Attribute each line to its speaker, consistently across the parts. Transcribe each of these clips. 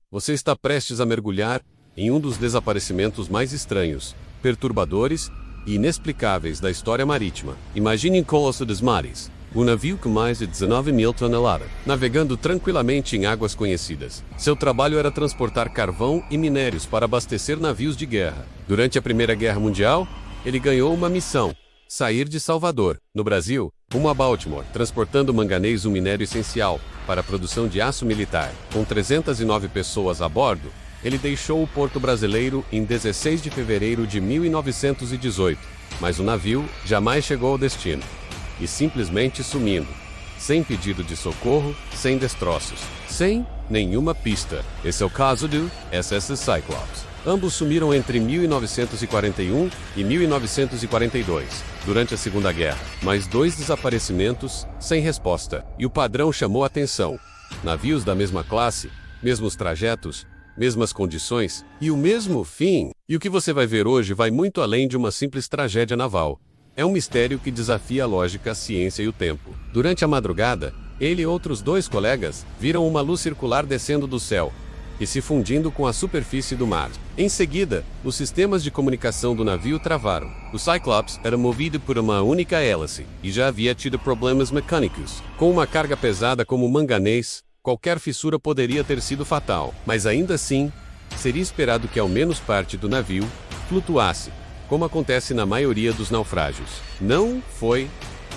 Speaker 1: Você está prestes a mergulhar em um dos desaparecimentos mais estranhos, perturbadores e inexplicáveis da história marítima. Imagine o Colosso dos Mares, um navio com mais de 19 mil toneladas, navegando tranquilamente em águas conhecidas. Seu trabalho era transportar carvão e minérios para abastecer navios de guerra. Durante a Primeira Guerra Mundial, ele ganhou uma missão: sair de Salvador, no Brasil, rumo a Baltimore, transportando manganês, um minério essencial para a produção de aço militar. Com 309 pessoas a bordo, ele deixou o porto brasileiro em 16 de fevereiro de 1918, mas o navio jamais chegou ao destino, e simplesmente sumindo, sem pedido de socorro, sem destroços, sem nenhuma pista. Esse é o caso do SS Cyclops. Ambos sumiram entre 1941 e 1942, durante a Segunda Guerra. Mais 2 desaparecimentos sem resposta. E o padrão chamou a atenção. Navios da mesma classe, mesmos trajetos, mesmas condições e o mesmo fim. E o que você vai ver hoje vai muito além de uma simples tragédia naval. É um mistério que desafia a lógica, a ciência e o tempo. Durante a madrugada, ele e outros 2 colegas viram uma luz circular descendo do céu e se fundindo com a superfície do mar. Em seguida, os sistemas de comunicação do navio travaram. O Cyclops era movido por uma única hélice e já havia tido problemas mecânicos. Com uma carga pesada como manganês, qualquer fissura poderia ter sido fatal. Mas ainda assim, seria esperado que ao menos parte do navio flutuasse, como acontece na maioria dos naufrágios. Não foi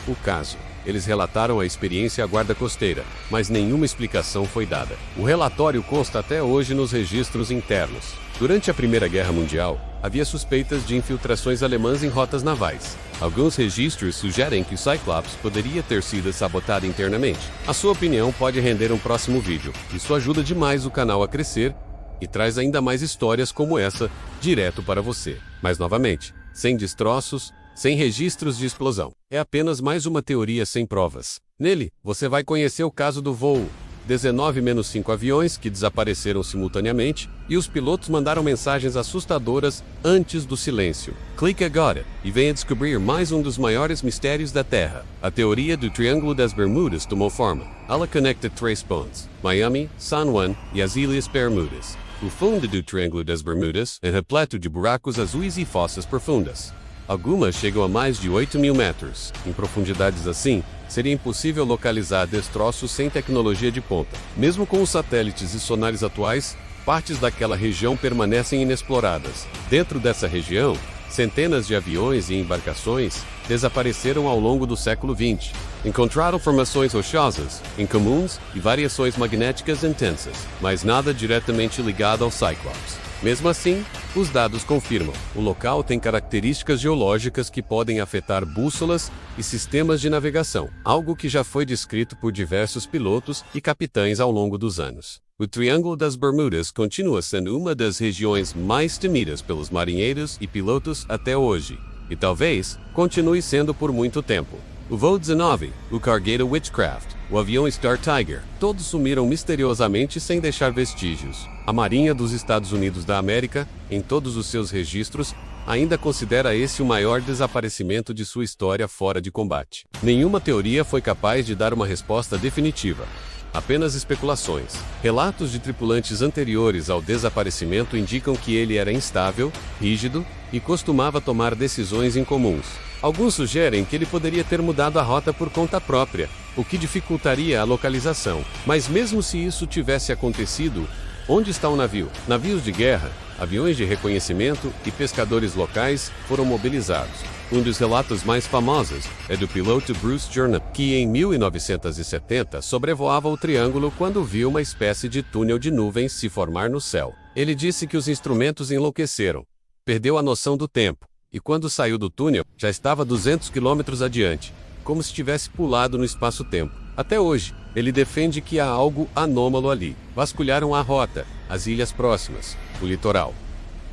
Speaker 1: o caso. Eles relataram a experiência à guarda costeira, mas nenhuma explicação foi dada. O relatório consta até hoje nos registros internos. Durante a Primeira Guerra Mundial, havia suspeitas de infiltrações alemãs em rotas navais. Alguns registros sugerem que o Cyclops poderia ter sido sabotado internamente. A sua opinião pode render um próximo vídeo. Isso ajuda demais o canal a crescer e traz ainda mais histórias como essa direto para você. Mas novamente, sem destroços, sem registros de explosão. É apenas mais uma teoria sem provas. Nele, você vai conhecer o caso do voo 19-5 aviões que desapareceram simultaneamente e os pilotos mandaram mensagens assustadoras antes do silêncio. Clique agora e venha descobrir mais um dos maiores mistérios da Terra. A teoria do Triângulo das Bermudas tomou forma. Ela conecta 3 pontos: Miami, San Juan e as Ilhas Bermudas. O fundo do Triângulo das Bermudas é repleto de buracos azuis e fossas profundas. Algumas chegam a mais de 8.000 metros. Em profundidades assim, seria impossível localizar destroços sem tecnologia de ponta. Mesmo com os satélites e sonares atuais, partes daquela região permanecem inexploradas. Dentro dessa região, centenas de aviões e embarcações desapareceram ao longo do século XX. Encontraram formações rochosas, incomuns e variações magnéticas intensas, mas nada diretamente ligado ao Cyclops. Mesmo assim, os dados confirmam. O local tem características geológicas que podem afetar bússolas e sistemas de navegação, algo que já foi descrito por diversos pilotos e capitães ao longo dos anos. O Triângulo das Bermudas continua sendo uma das regiões mais temidas pelos marinheiros e pilotos até hoje, e talvez continue sendo por muito tempo. O voo 19, o cargueiro Witchcraft, o avião Star Tiger, todos sumiram misteriosamente sem deixar vestígios. A Marinha dos Estados Unidos da América, em todos os seus registros, ainda considera esse o maior desaparecimento de sua história fora de combate. Nenhuma teoria foi capaz de dar uma resposta definitiva. Apenas especulações. Relatos de tripulantes anteriores ao desaparecimento indicam que ele era instável, rígido e costumava tomar decisões incomuns. Alguns sugerem que ele poderia ter mudado a rota por conta própria, o que dificultaria a localização. Mas mesmo se isso tivesse acontecido, onde está o navio? Navios de guerra, aviões de reconhecimento e pescadores locais foram mobilizados. Um dos relatos mais famosos é do piloto Bruce Jernan, que em 1970 sobrevoava o Triângulo quando viu uma espécie de túnel de nuvens se formar no céu. Ele disse que os instrumentos enlouqueceram, perdeu a noção do tempo, e quando saiu do túnel, já estava 200 quilômetros adiante, como se tivesse pulado no espaço-tempo. Até hoje, ele defende que há algo anômalo ali. Vasculharam a rota, as ilhas próximas, o litoral.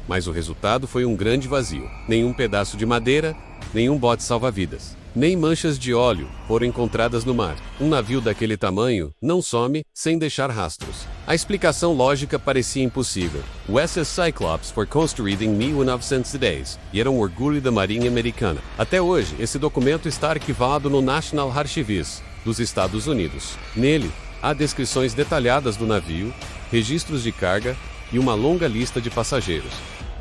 Speaker 1: Mas o resultado foi um grande vazio. Nenhum pedaço de madeira, nenhum bote salva-vidas, nem manchas de óleo foram encontradas no mar. Um navio daquele tamanho não some sem deixar rastros. A explicação lógica parecia impossível. O SS Cyclops foi construído em 1910 e era um orgulho da Marinha Americana. Até hoje, esse documento está arquivado no National Archives dos Estados Unidos. Nele, Há descrições detalhadas do navio, registros de carga e uma longa lista de passageiros,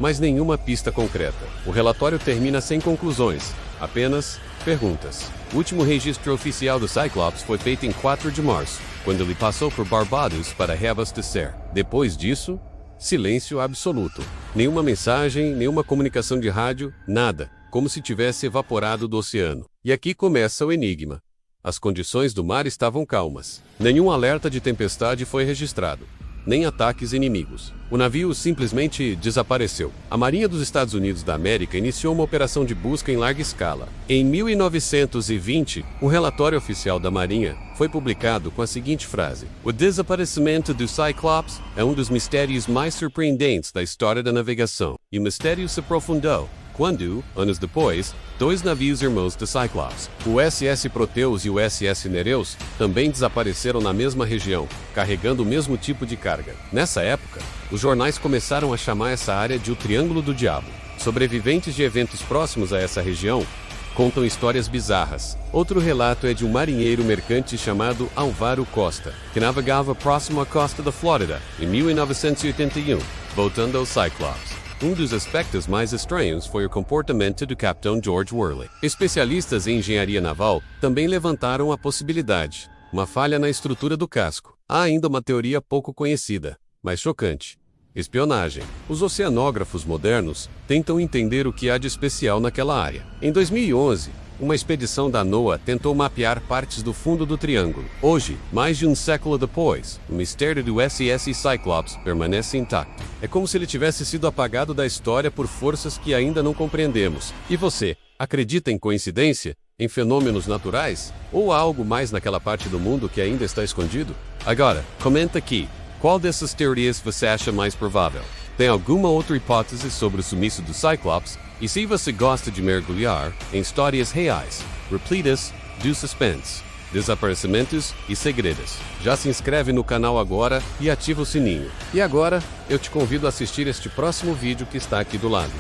Speaker 1: mas nenhuma pista concreta. O relatório termina sem conclusões, apenas perguntas. O último registro oficial do Cyclops foi feito em 4 de março, quando ele passou por Barbados para reabastecer. Depois disso, silêncio absoluto. Nenhuma mensagem, nenhuma comunicação de rádio, nada, como se tivesse evaporado do oceano. E aqui começa o enigma. As condições do mar estavam calmas. Nenhum alerta de tempestade foi registrado, nem ataques inimigos. O navio simplesmente desapareceu. A Marinha dos Estados Unidos da América iniciou uma operação de busca em larga escala. Em 1920, um relatório oficial da Marinha foi publicado com a seguinte frase: "O desaparecimento do Cyclops é um dos mistérios mais surpreendentes da história da navegação." E o mistério se aprofundou quando, anos depois, 2 navios irmãos do Cyclops, o SS Proteus e o SS Nereus, também desapareceram na mesma região, carregando o mesmo tipo de carga. Nessa época, os jornais começaram a chamar essa área de o Triângulo do Diabo. Sobreviventes de eventos próximos a essa região contam histórias bizarras. Outro relato é de um marinheiro mercante chamado Álvaro Costa, que navegava próximo à costa da Flórida, em 1981, voltando ao Cyclops. Um dos aspectos mais estranhos foi o comportamento do capitão George Worley. Especialistas em engenharia naval também levantaram a possibilidade: uma falha na estrutura do casco. Há ainda uma teoria pouco conhecida, mas chocante: espionagem. Os oceanógrafos modernos tentam entender o que há de especial naquela área. Em 2011, uma expedição da NOAA tentou mapear partes do fundo do triângulo. Hoje, mais de um século depois, o mistério do SS Cyclops permanece intacto. É como se ele tivesse sido apagado da história por forças que ainda não compreendemos. E você, acredita em coincidência? Em fenômenos naturais? Ou há algo mais naquela parte do mundo que ainda está escondido? Agora, comenta aqui. Qual dessas teorias você acha mais provável? Tem alguma outra hipótese sobre o sumiço do Cyclops? E se você gosta de mergulhar em histórias reais, repletas de suspense, desaparecimentos e segredos, já se inscreve no canal agora e ativa o sininho. E agora, eu te convido a assistir este próximo vídeo que está aqui do lado.